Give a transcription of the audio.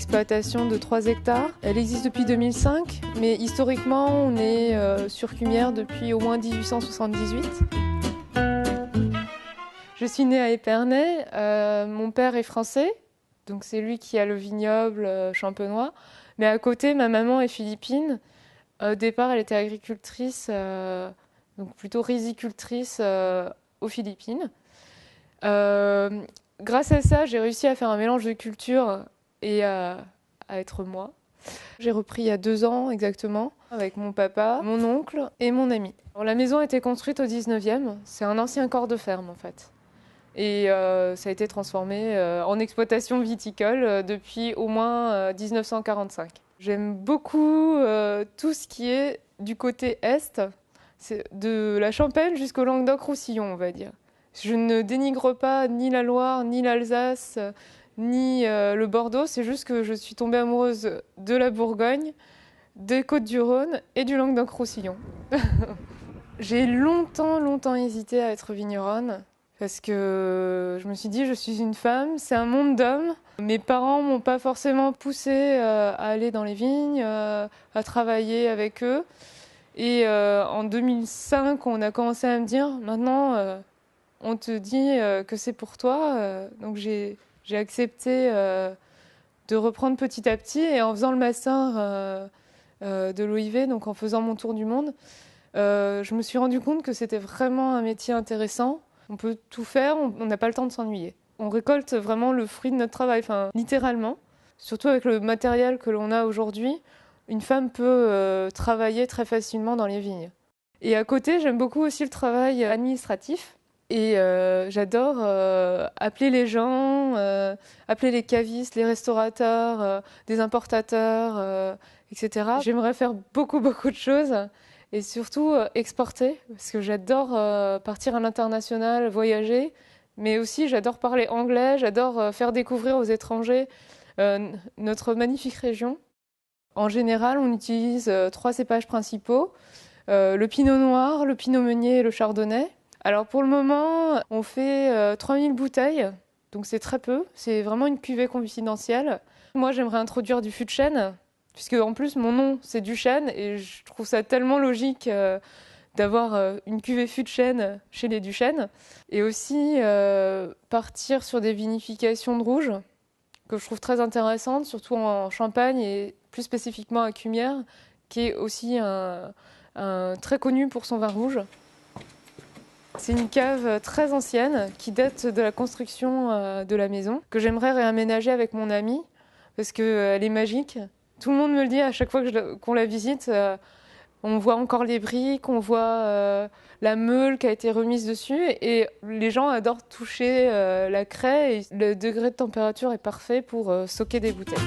exploitation de 3 hectares. Elle existe depuis 2005, mais historiquement, on est sur Cumières depuis au moins 1878. Je suis née à Épernay. Mon père est français, donc c'est lui qui a le vignoble champenois. Mais à côté, ma maman est philippine. Au départ, elle était agricultrice, donc plutôt rizicultrice aux Philippines. Grâce à ça, j'ai réussi à faire un mélange de cultures et à être moi. J'ai repris il y a 2 ans exactement, avec mon papa, mon oncle et mon ami. Alors, la maison a été construite au 19e, c'est un ancien corps de ferme en fait. Et ça a été transformé en exploitation viticole depuis au moins 1945. J'aime beaucoup tout ce qui est du côté est, c'est de la Champagne jusqu'au Languedoc-Roussillon, on va dire. Je ne dénigre pas ni la Loire, ni l'Alsace, ni le Bordeaux, c'est juste que je suis tombée amoureuse de la Bourgogne, des Côtes-du-Rhône et du Languedoc-Roussillon. J'ai longtemps hésité à être vigneronne. Parce que je me suis dit, je suis une femme, c'est un monde d'hommes. Mes parents m'ont pas forcément poussée à aller dans les vignes, à travailler avec eux. Et en 2005, on a commencé à me dire, maintenant, on te dit que c'est pour toi. Donc j'ai accepté de reprendre petit à petit. Et en faisant le master de l'OIV, donc en faisant mon tour du monde, je me suis rendu compte que c'était vraiment un métier intéressant. On peut tout faire, on n'a pas le temps de s'ennuyer. On récolte vraiment le fruit de notre travail, enfin littéralement. Surtout avec le matériel que l'on a aujourd'hui, une femme peut travailler très facilement dans les vignes. Et à côté, j'aime beaucoup aussi le travail administratif. Et j'adore appeler les gens, appeler les cavistes, les restaurateurs, des importateurs, etc. J'aimerais faire beaucoup de choses. Et surtout exporter, parce que j'adore partir à l'international, voyager, mais aussi j'adore parler anglais, j'adore faire découvrir aux étrangers notre magnifique région. En général, on utilise 3 cépages principaux, le pinot noir, le pinot meunier et le chardonnay. Alors pour le moment, on fait 3000 bouteilles, donc c'est très peu, c'est vraiment une cuvée confidentielle. Moi, j'aimerais introduire du fût de chêne, puisque en plus mon nom c'est Duchesne et je trouve ça tellement logique d'avoir une cuvée fût de chêne chez les Duchesnes. Et aussi partir sur des vinifications de rouge que je trouve très intéressantes, surtout en Champagne et plus spécifiquement à Cumières, qui est aussi très connu pour son vin rouge. C'est une cave très ancienne qui date de la construction de la maison, que j'aimerais réaménager avec mon amie parce qu'elle est magique. Tout le monde me le dit à chaque fois qu'on la visite. On voit encore les briques, on voit la meule qui a été remise dessus. Et les gens adorent toucher la craie. Et le degré de température est parfait pour stocker des bouteilles.